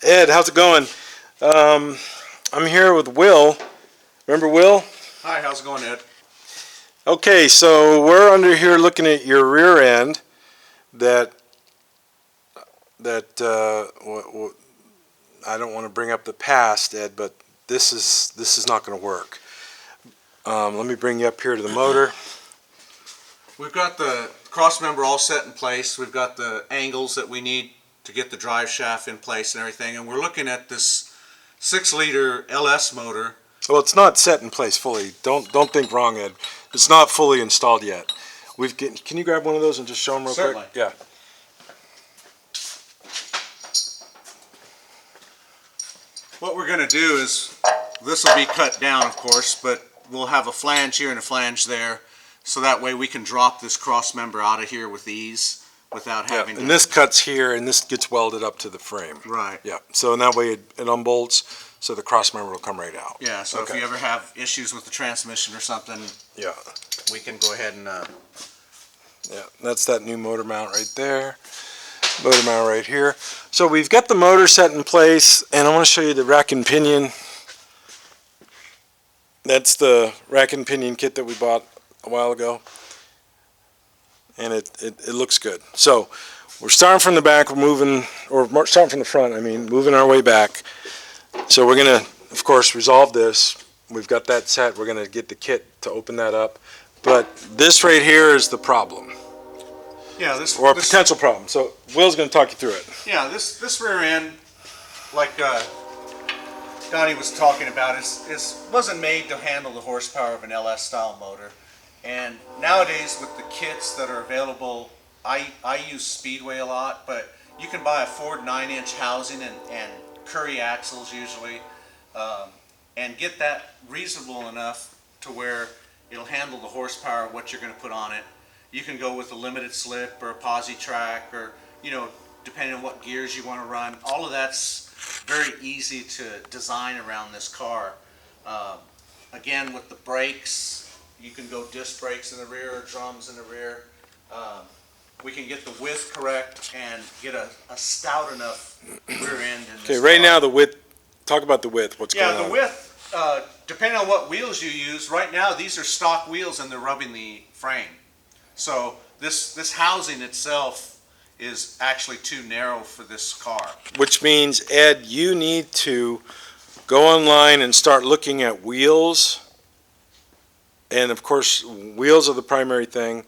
Ed, how's it going? I'm here with Will. Remember Will? Hi, how's it going, Ed? Okay, so we're under here looking at your rear end. I don't want to bring up the past, Ed, but this is not going to work. Let me bring you up here to the motor. We've got the cross member all set in place. We've got the angles that we need to get the drive shaft in place and everything. And we're looking at this 6-liter LS motor. Well, it's not set in place fully. Don't think wrong, Ed. It's not fully installed yet. Can you grab one of those and just show them real Certainly. quick? Yeah. What we're going to do is, this will be cut down, of course, but we'll have a flange here and a flange there, so that way we can drop this cross member out of here with ease without having to... And this cuts here, and this gets welded up to the frame. Right. Yeah. So in that way it unbolts, so the cross member will come right out. Yeah, so Okay. if you ever have issues with the transmission or something, Yeah. we can go ahead and... Yeah, that's that new motor mount right there. Motor mount right here. So we've got the motor set in place, and I want to show you the rack and pinion. That's the rack and pinion kit that we bought a while ago, and it looks good. So we're starting from the back, starting from the front, moving our way back. So we're going to, of course, resolve this. We've got that set. We're going to get the kit to open that up. But this right here is the problem. Yeah, Or a potential problem. So Will's going to talk you through it. Yeah, this rear end, like Donnie was talking about, wasn't made to handle the horsepower of an LS style motor. And nowadays with the kits that are available, I use Speedway a lot, but you can buy a Ford 9-inch housing and Curry axles usually, and get that reasonable enough to where it'll handle the horsepower of what you're going to put on it. You can go with a limited slip or a posi track, or, depending on what gears you want to run. All of that's very easy to design around this car. Again, with the brakes, you can go disc brakes in the rear or drums in the rear. We can get the width correct and get a stout enough rear end in this Okay, right car. now the width, talk about the width, what's going on? Yeah, the width, depending on what wheels you use, right now these are stock wheels and they're rubbing the frame. So this housing itself is actually too narrow for this car. Which means, Ed, you need to go online and start looking at wheels. And of course, wheels are the primary thing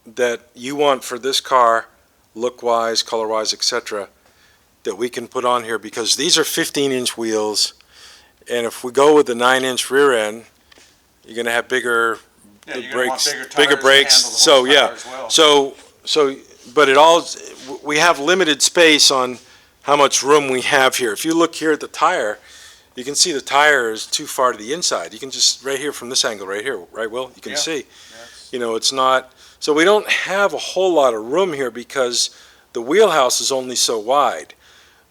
that you want for this car, look-wise, color-wise, etc., that we can put on here, because these are 15-inch wheels, and if we go with the 9-inch rear end, you're going to have bigger brakes, bigger brakes. So yeah, well. But we have limited space on how much room we have here. If you look here at the tire, you can see the tire is too far to the inside. You can just, right here from this angle right here, right, Will? You can see. Yes. It's not, so we don't have a whole lot of room here because the wheelhouse is only so wide,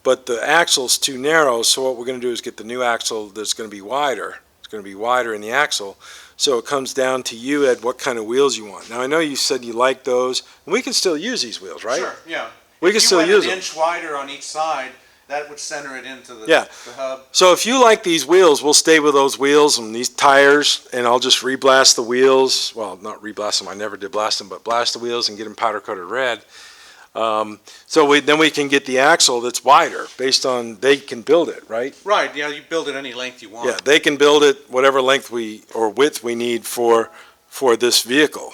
but the axle's too narrow, so what we're going to do is get the new axle that's going to be wider. It's going to be wider in the axle. So it comes down to you, Ed, what kind of wheels you want. Now, I know you said you like those, and we can still use these wheels, right? Sure, yeah. We can still use them. If you went an inch wider on each side, that would center it into the hub. So if you like these wheels, we'll stay with those wheels and these tires, and I'll just reblast the wheels. Well, not reblast them. I never did blast them, but blast the wheels and get them powder-coated red. Then we can get the axle that's wider, based on they can build it, right? Right, yeah, you build it any length you want. Yeah, they can build it whatever length or width we need for this vehicle.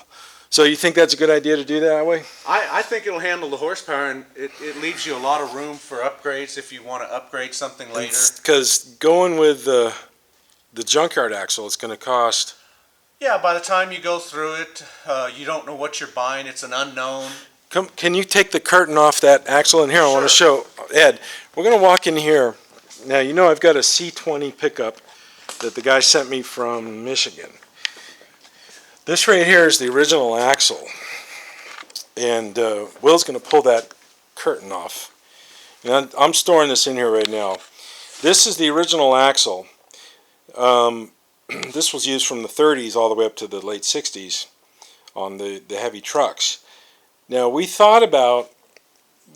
So you think that's a good idea to do that way? I think it'll handle the horsepower, and it leaves you a lot of room for upgrades if you want to upgrade something later. Because going with the junkyard axle, it's going to cost... Yeah, by the time you go through it, you don't know what you're buying. It's an unknown. Can you take the curtain off that axle? And here, I want to show, Ed, we're going to walk in here. Now, I've got a C20 pickup that the guy sent me from Michigan. This right here is the original axle. And Will's going to pull that curtain off. And I'm storing this in here right now. This is the original axle. This was used from the 30s all the way up to the late 60s on the heavy trucks. Now, we thought about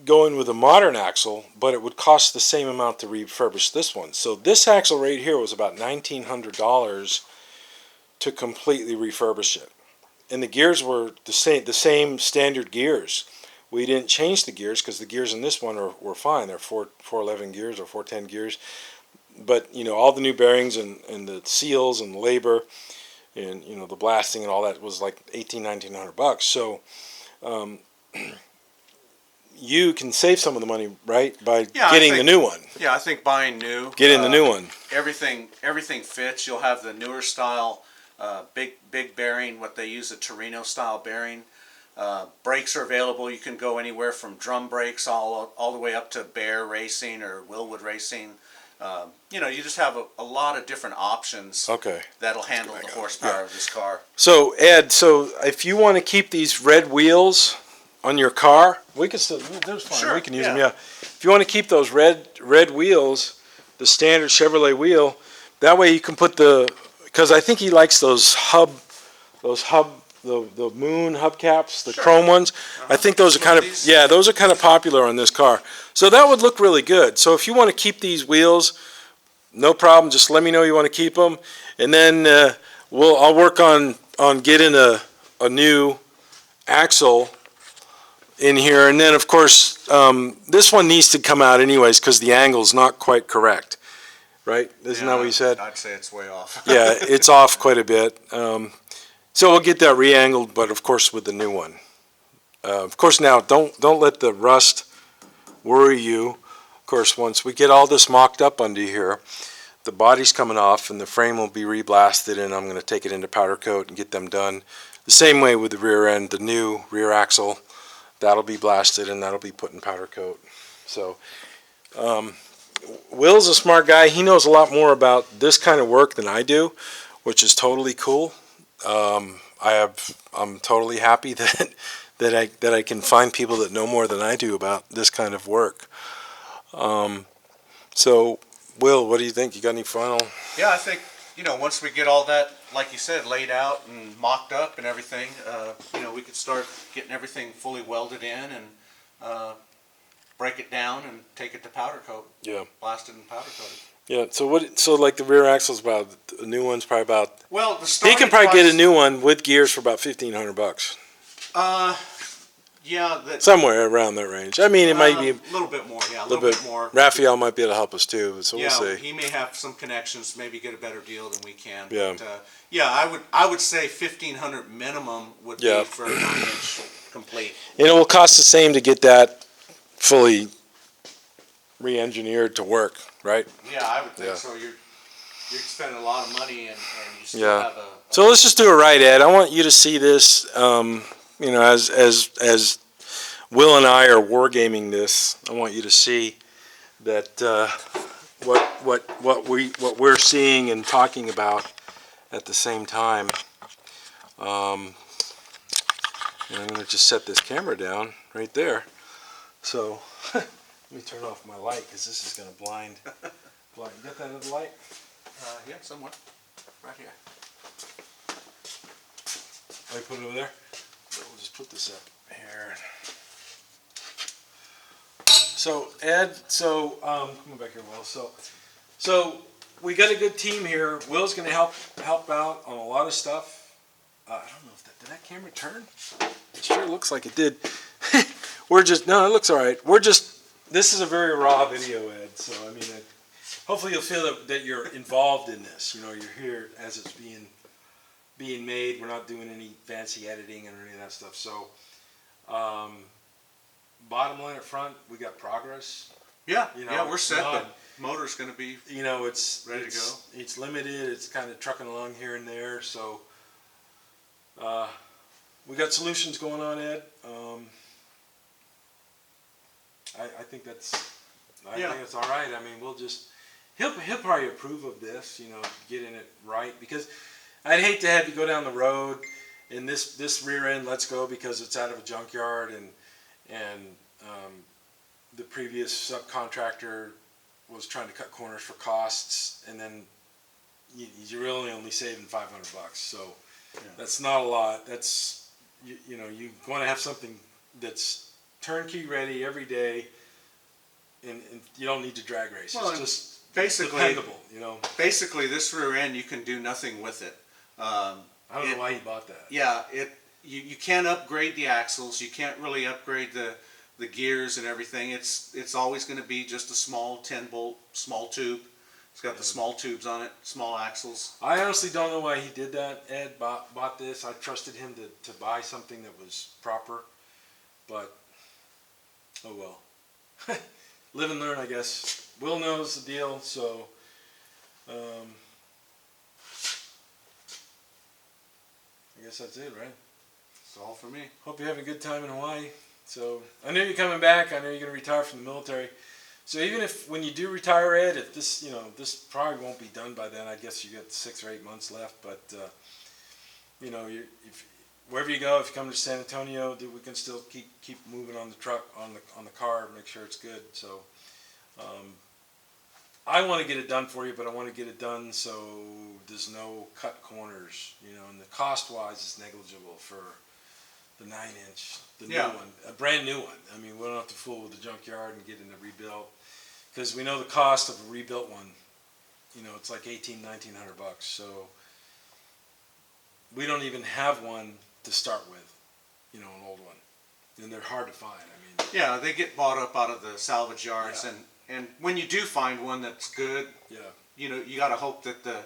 going with a modern axle, but it would cost the same amount to refurbish this one. So this axle right here was about $1,900 to completely refurbish it. And the gears were the same standard gears. We didn't change the gears because the gears in this one were fine. They're 411 gears or 410 gears. But, you know, all the new bearings and the seals and the labor and, you know, the blasting and all that was like $1,900. So you can save some of the money, right, by getting the new one. Yeah, I think buying new. Getting the new one. Everything fits. You'll have the newer style, big bearing, what they use, a Torino style bearing. Brakes are available. You can go anywhere from drum brakes all the way up to Bear Racing or Willwood Racing. You know, you just have a lot of different options. Okay. That'll handle the horsepower of this car. So Ed, so if you want to keep these red wheels on your car, we can still. That's fine. Sure, We can use them. Yeah. If you want to keep those red wheels, the standard Chevrolet wheel, that way you can put because I think he likes those the moon hubcaps, the chrome ones. I think those are kind of, those are kind of popular on this car. So that would look really good. So if you want to keep these wheels, no problem. Just let me know you want to keep them, and then I'll work on getting a new axle in here. And then of course this one needs to come out anyways because the angle's not quite correct, right? Isn't that what you said? I'd say it's way off. Yeah, it's off quite a bit. So we'll get that re-angled, but of course with the new one. Of course now, don't let the rust worry you. Of course, once we get all this mocked up under here, the body's coming off and the frame will be re-blasted, and I'm going to take it into powder coat and get them done. The same way with the rear end, the new rear axle, that'll be blasted and that'll be put in powder coat. So Will's a smart guy. He knows a lot more about this kind of work than I do, which is totally cool. I'm totally happy that I can find people that know more than I do about this kind of work. So, Will, what do you think? You got any final? Yeah, I think, you know, once we get all that, like you said, laid out and mocked up and everything, you know, we could start getting everything fully welded in and break it down and take it to powder coat. Yeah. Blast it and powder coat it. Yeah. So like the rear axle's about, the new one's probably about. Well, he can probably get a new one with gears for about $1,500. Yeah. Somewhere around that range. I mean, it might be a little bit more. Yeah, a little bit more. Raphael might be able to help us too, so we'll see. He may have some connections, maybe get a better deal than we can. Yeah. But, yeah, I would say $1,500 minimum would be for a 9-inch complete. And it will cost the same to get that fully re-engineered to work, right? Yeah, I would think so. You're spending a lot of money and you still have a. So let's just do it right, Ed. I want you to see this. You know, as Will and I are wargaming this, I want you to see that what we're seeing and talking about at the same time. And I'm going to just set this camera down right there. So let me turn off my light because this is going to blind. You got that other light? Yeah, somewhere. Right here. I put it over there. We'll just put this up here. So Ed, come on back here, Will. So we got a good team here. Will's going to help out on a lot of stuff. I don't know if did that camera turn? It sure looks like it did. No, it looks all right. This is a very raw video, Ed. So I mean, hopefully you'll feel that you're involved in this. You know, you're here as it's being made. We're not doing any fancy editing or any of that stuff. So, bottom line up front, we got progress. Yeah, You know, we're set. The motor's going to be it's ready to go. It's limited. It's kind of trucking along here and there. So, we got solutions going on, Ed. I think that's all right. I mean, we'll just he'll probably approve of this. You know, getting it right, because I'd hate to have you go down the road and this rear end lets go because it's out of a junkyard and the previous subcontractor was trying to cut corners for costs, and then you're really only saving $500. So that's not a lot. That's you want to have something that's turnkey ready every day, and you don't need to drag race. Well, It's just basically, dependable, you know. basically this rear end, you can do nothing with it. I don't know why he bought that. Yeah, you can't upgrade the axles. You can't really upgrade the gears and everything. It's always going to be just a small 10-bolt, small tube. It's got the small tubes on it, small axles. I honestly don't know why he did that. Ed bought this. I trusted him to buy something that was proper, but oh well. Live and learn, I guess. Will knows the deal, so I guess that's it, right? That's all for me. Hope you're having a good time in Hawaii. So I know you're coming back. I know you're going to retire from the military. So even if when you do retire, Ed, if this, you know, this probably won't be done by then. I guess you got 6 or 8 months left. But you know, if wherever you go, if you come to San Antonio, we can still keep moving on the truck, on the car, make sure it's good. So I want to get it done for you, but I want to get it done so there's no cut corners, you know, and the cost-wise is negligible for the 9-inch, the new one, a brand new one. I mean, we don't have to fool with the junkyard and get in a rebuilt, because we know the cost of a rebuilt one. You know, it's like $1,800-$1,900 bucks. So we don't even have one to start with, you know, an old one, and they're hard to find. I mean, yeah, they get bought up out of the salvage yards, Yeah. and when you do find one that's good, yeah, you know, you got to hope that the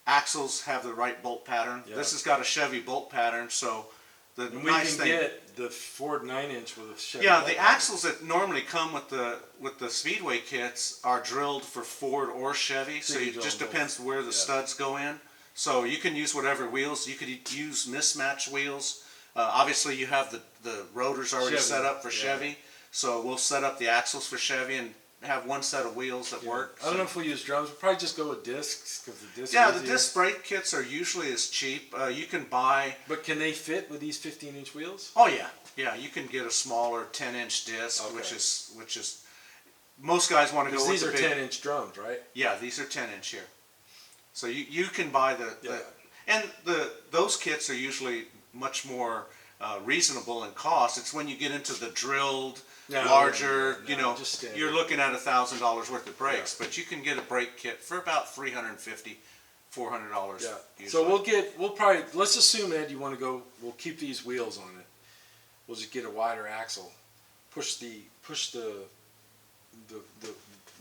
axles have the right bolt pattern. Yeah. This has got a Chevy bolt pattern, so the and we nice can thing. get the Ford 9-inch with a Chevy. Yeah, bolt the on it. axles that normally come with the Speedway kits are drilled for Ford or Chevy, so you it drill just both. depends where the Yeah. studs go in. So you can use whatever wheels. You could use mismatch wheels. Obviously, you have the rotors already Chevy, set up for yeah. Chevy, so we'll set up the axles for Chevy and have one set of wheels that Yeah. work. I don't know if we use drums. We'll probably just go with discs, because the discs. Yeah, are the easier. disc brake kits are usually as cheap. You can buy. But can they fit with these 15-inch wheels? Oh yeah, yeah. You can get a smaller 10-inch disc, Okay. which is most guys want to Because go with these the are big. 10-inch drums, right? Yeah, these are 10-inch here. So you can buy Yeah. and those kits are usually much more reasonable in cost. It's when you get into the drilled, larger, no, you know, just standard. you're looking at $1,000 worth of brakes, but you can get a brake kit for about $350, $400. Yeah. Usually. So we'll probably, let's assume, Ed, you want to go, we'll keep these wheels on it. We'll just get a wider axle. Push the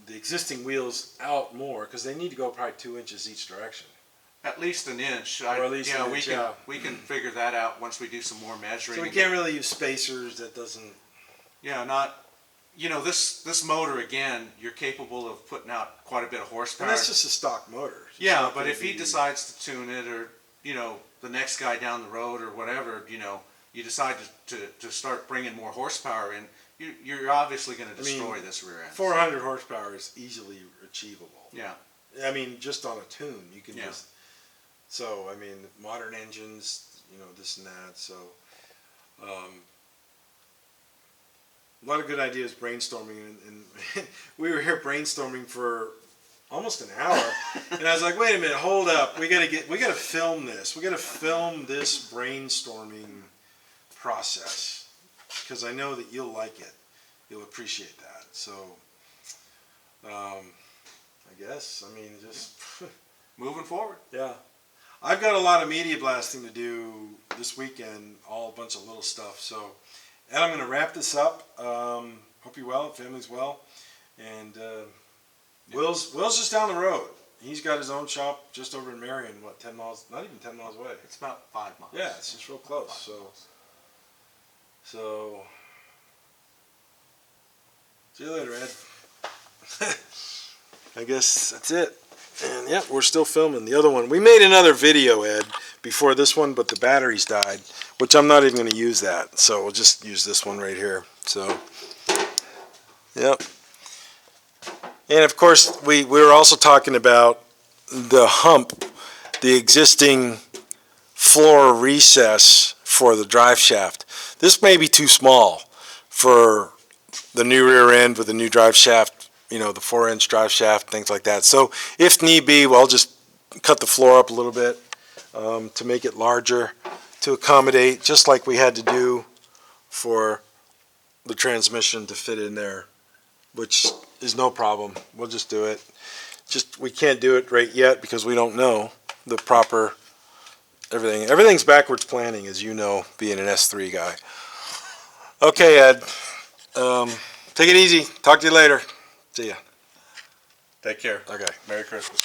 existing wheels out more, because they need to go probably 2 inches each direction. At least an inch. Or at least an inch, yeah. We can figure that out once we do some more measuring. So we can't really use spacers. That doesn't. Yeah, not. You know, this motor again, you're capable of putting out quite a bit of horsepower. And that's just a stock motor. It's yeah, not but gonna if he be- decides to tune it, or you know, the next guy down the road or whatever, you know, you decide to start bringing more horsepower in, you're obviously going to destroy this rear end. 400 horsepower is easily achievable. Yeah. I mean, just on a tune, you can Yeah. just. So I mean, modern engines, you know, this and that. So a lot of good ideas brainstorming, and we were here brainstorming for almost an hour, and I was like, wait a minute, hold up, we gotta film this. We gotta film this brainstorming process, because I know that you'll like it. You'll appreciate that. So I guess, I mean, just Moving forward. yeah. I've got a lot of media blasting to do this weekend, all a bunch of little stuff. So, Ed, I'm going to wrap this up. Hope you're well, family's well, and Will's just down the road. He's got his own shop just over in Marion. What, 10 miles? Not even 10 miles away. It's about 5 miles. Yeah, it's just real close. So see you later, Ed. I guess that's it. And yeah, we're still filming the other one. We made another video, Ed, before this one, but the batteries died, which I'm not even going to use that. So we'll just use this one right here. So, yep. And of course, we were also talking about the hump, the existing floor recess for the drive shaft. This may be too small for the new rear end with the new drive shaft, you know, the 4-inch drive shaft, things like that. So if need be, we'll just cut the floor up a little bit to make it larger, to accommodate, just like we had to do for the transmission to fit in there, which is no problem. We'll just do it. Just, we can't do it right yet because we don't know the proper everything. Everything's backwards planning, as you know, being an S3 guy. Okay, Ed. Take it easy. Talk to you later. See ya. Take care. Okay. Merry Christmas.